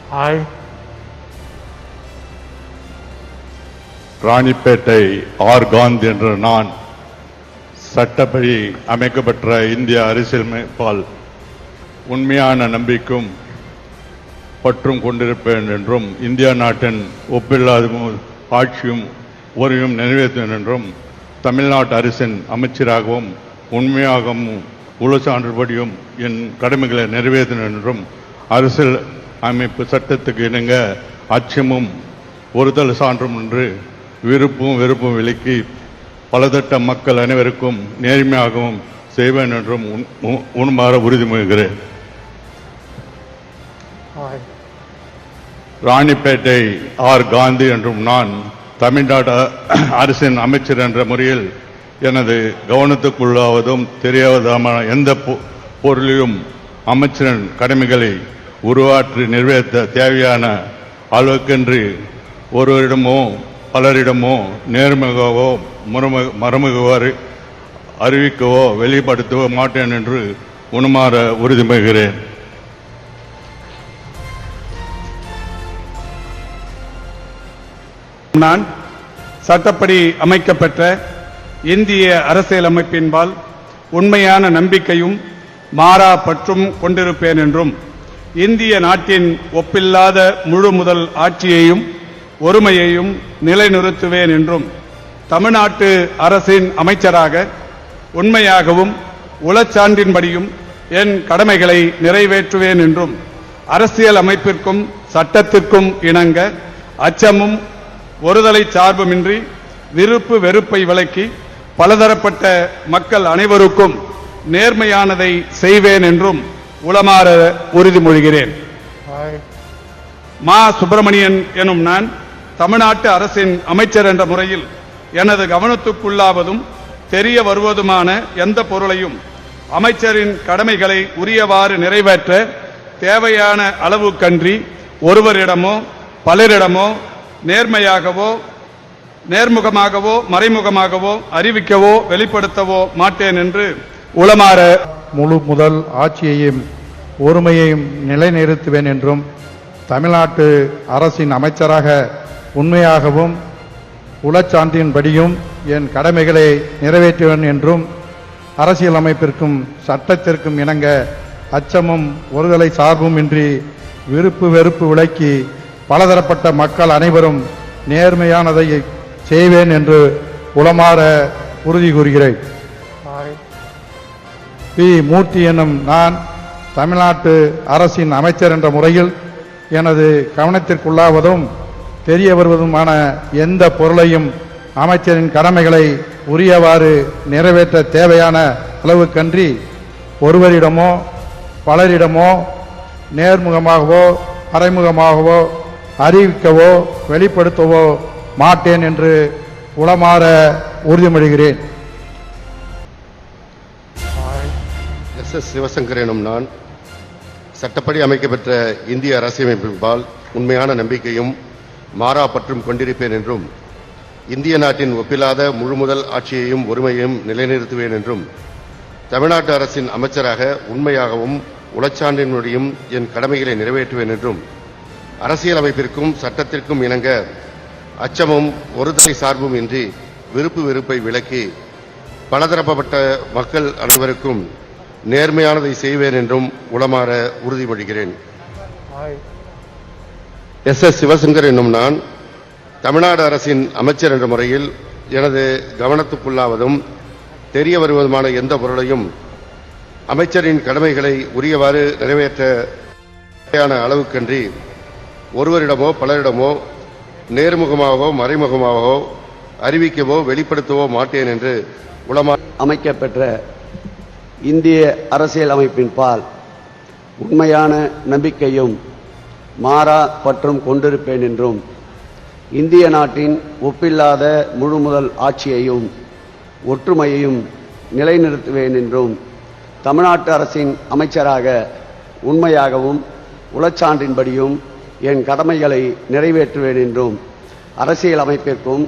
I, Ranipet R Gandhi என்ற நான் சட்டப்படி அமைக்கப்பட்ட இந்திய அரசியலமைப்பால் உண்மையான நம்பிக்கையும் பற்றும் கொண்டிருப்பேன் என்றும் இந்தியா நாட்டின் ஒப்பில்லாத ஆட்சியும் உரிமையும் நிறைவேற்றுவேன் என்றும் தமிழ்நாட்டு அரசின் அமைச்சராகவும் உண்மையாகவும் உள்ள சான்றுபடியும் என் கடமைகளை நிறைவேற்றினேன் என்றும் அரசியல் அமைப்பு சட்டத்துக்கு இணங்க அச்சமும் ஒருதல் சான்றும் என்று விருப்பும் வெறுப்பும் விலக்கி பலதட்ட மக்கள் அனைவருக்கும் நேர்மையாகவும் செய்வேன் என்றும் உண்மாற உறுதிமொழிகிறேன். I, ராணிப்பேட்டை ஆர் காந்தி என்றும் நான் தமிழ்நாடு அரசின் அமைச்சர் என்ற முறையில் எனது கவனத்துக்குள்ளாவதும் தெரியாதமான எந்த பொருளையும் அமைச்சரின் கடமைகளை உருவாற்றி நிறைவேற்ற தேவையான அளவுக்கென்று ஒருவரிடமோ பலரிடமோ நேர்முகவோ மறைமுகவாறு அறிவிக்கவோ வெளிப்படுத்தவோ மாட்டேன் என்று உண்மாற உறுதிமொழிகிறேன். நான் சட்டப்படி அமைக்கப்பெற்ற இந்திய அரசியலமைப்பின்பால் உண்மையான நம்பிக்கையும் மாறா பற்றும் கொண்டிருப்பேன் என்றும் இந்திய நாட்டின் ஒப்பில்லாத முழு முதல் ஆட்சியையும் ஒருமையையும் நிலைநிறுத்துவேன் என்றும் தமிழ்நாட்டு அரசின் அமைச்சராக உண்மையாகவும் உளச்சான்றின்படியும் என் கடமைகளை நிறைவேற்றுவேன் என்றும் அரசியல் அமைப்பிற்கும் சட்டத்திற்கும் இணங்க அச்சமும் ஒருதலை சார்புமின்றி விருப்பு வெறுப்பை விலக்கி பலதரப்பட்ட மக்கள் அனைவருக்கும் நேர்மையானதை செய்வேன் என்றும் உளமாற உறுதிமொழிகிறேன். I, மா சுப்பிரமணியன் எனும் நான் தமிழ்நாட்டு அரசின் அமைச்சர் என்ற முறையில் எனது கவனத்துக்குள்ளாவதும் தெரிய வருவதுமான எந்த பொருளையும் அமைச்சரின் கடமைகளை உரியவாறு நிறைவேற்ற தேவையான அளவுக்கன்றி ஒருவரிடமோ பலரிடமோ நேர்மையாகவோ நேர்முகமாகவோ மறைமுகமாகவோ அறிவிக்கவோ வெளிப்படுத்தவோ மாட்டேன் என்று உளமாற முழு முதல் ஆட்சியையும் ஒருமையையும் நிலைநிறுத்துவேன் என்றும் தமிழ்நாட்டு அரசின் அமைச்சராக உண்மையாகவும் உளச்சான்றின்படியும் என் கடமைகளை நிறைவேற்றுவேன் என்றும் அரசியலமைப்பிற்கும் சட்டத்திற்கும் இணங்க அச்சமும் ஒருதலை சார்பும் இன்றி விருப்பு வெறுப்பு விலக்கி பலதரப்பட்ட மக்கள் அனைவரும் நேர்மையானதை செய்வேன் என்று உளமாற உறுதி கூறுகிறேன். I, பி மூர்த்தி எனும் நான் தமிழ்நாட்டு அரசின் அமைச்சர் என்ற முறையில் எனது கவனத்திற்குள்ளாவதும் தெரிய வருவதுமான எந்த பொருளையும் அமைச்சரின் கடமைகளை உரியவாறு நிறைவேற்ற தேவையான அளவுக்கன்றி ஒருவரிடமோ பலரிடமோ நேர்முகமாகவோ மறைமுகமாகவோ அறிவிக்கவோ வெளிப்படுத்தவோ மாட்டேன் என்று உளமாற உறுதிமொழிகிறேன். I, S. சிவசங்கர் எனும் நான் சட்டப்படி அமைக்கப்பெற்ற இந்திய அரசியலமைப்பின்பால் உண்மையான நம்பிக்கையும் மாறா பற்றும் கொண்டிருப்பேன் என்றும் இந்திய நாட்டின் ஒப்பில்லாத முழுமுதல் ஆட்சியையும் ஒருமையையும் நிலைநிறுத்துவேன் என்றும் தமிழ்நாட்டு அரசின் அமைச்சராக உண்மையாகவும் உளச்சான்றின்படியும் என் கடமைகளை நிறைவேற்றுவேன் என்றும் அரசியல் அமைப்பிற்கும் சட்டத்திற்கும் இணங்க அச்சமும் ஒருதலை சார்பும் இன்றி விருப்பு வெறுப்பை விலக்கி பலதரப்பட்ட மக்கள் அனைவருக்கும் நேர்மையானதை செய்வேன் என்றும் உளமாற உறுதிமொழிகிறேன். I, S. சிவசங்கர் என்னும் நான் தமிழ்நாடு அரசின் அமைச்சர் என்ற முறையில் எனது கவனத்துக்குள்ளாவதும் தெரிய வருவதுமான எந்த பொருளையும் அமைச்சரின் கடமைகளை உரியவாறு நிறைவேற்ற தேவையான அளவுக்கன்றி ஒருவரிடமோ பலரிடமோ நேர்முகமாகவோ மறைமுகமாகவோ அறிவிக்கவோ வெளிப்படுத்தவோ மாட்டேன் என்று அமைக்கப்பெற்ற இந்திய அரசியல் அமைப்பின்பால் உண்மையான நம்பிக்கையும் மாறா பற்றும் கொண்டிருப்பேன் என்றும் இந்திய நாட்டின் ஒப்பில்லாத முழுமுதல் ஆட்சியையும் ஒற்றுமையையும் நிலைநிறுத்துவேன் என்றும் தமிழ்நாட்டு அரசின் அமைச்சராக உண்மையாகவும் உளச்சான்றின்படியும் என் கடமைகளை நிறைவேற்றுவேன் என்றும் அரசியல் அமைப்பிற்கும்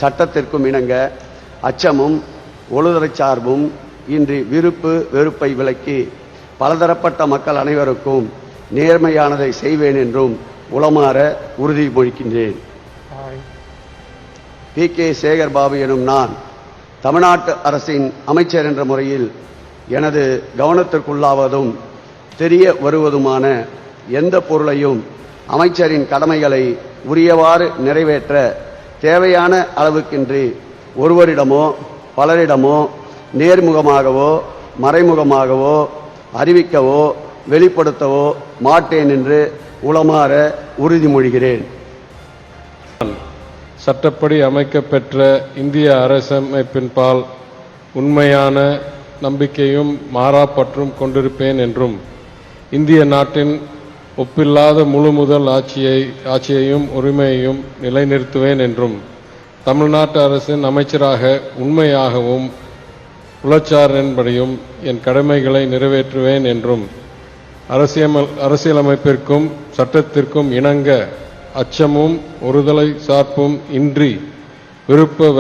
சட்டத்திற்கும் இணங்க அச்சமும் ஒழுதலை சார்பும் இன்றி விருப்பு வெறுப்பை விலக்கி பலதரப்பட்ட மக்கள் அனைவருக்கும் நேர்மையானதை செய்வேன் என்றும் உளமாற உறுதிமொழிக்கின்றேன். I, P.K. சேகர் பாபு எனும் நான் தமிழ்நாட்டு அரசின் அமைச்சர் என்ற முறையில் எனது கவனத்திற்குள்ளாவதும் தெரிய வருவதுமான எந்த பொருளையும் அமைச்சரின் கடமைகளை உரியவாறு நிறைவேற்ற தேவையான அளவுக்கின்றி ஒருவரிடமோ பலரிடமோ நேர்முகமாகவோ மறைமுகமாகவோ அறிவிக்கவோ வெளிப்படுத்தவோ மாட்டேன் என்று உளமாற உறுதிமொழிகிறேன். சட்டப்படி அமைக்கப்பெற்ற இந்திய அரசமைப்பின்பால் உண்மையான நம்பிக்கையும் மாறாப்பற்றும் கொண்டிருப்பேன் என்றும் இந்திய நாட்டின் ஒப்பில்லாத முழுமுதல் ஆட்சியையும் உரிமையையும் நிலைநிறுத்துவேன் என்றும் தமிழ்நாட்டு அரசின் அமைச்சராக உண்மையாகவும் உளச்சாரின்படியும் என் கடமைகளை நிறைவேற்றுவேன் என்றும் அரசியலமைப்பிற்கும் சட்டத்திற்கும் இணங்க அச்சமும் ஒருதலை சார்பும் இன்றி விருப்ப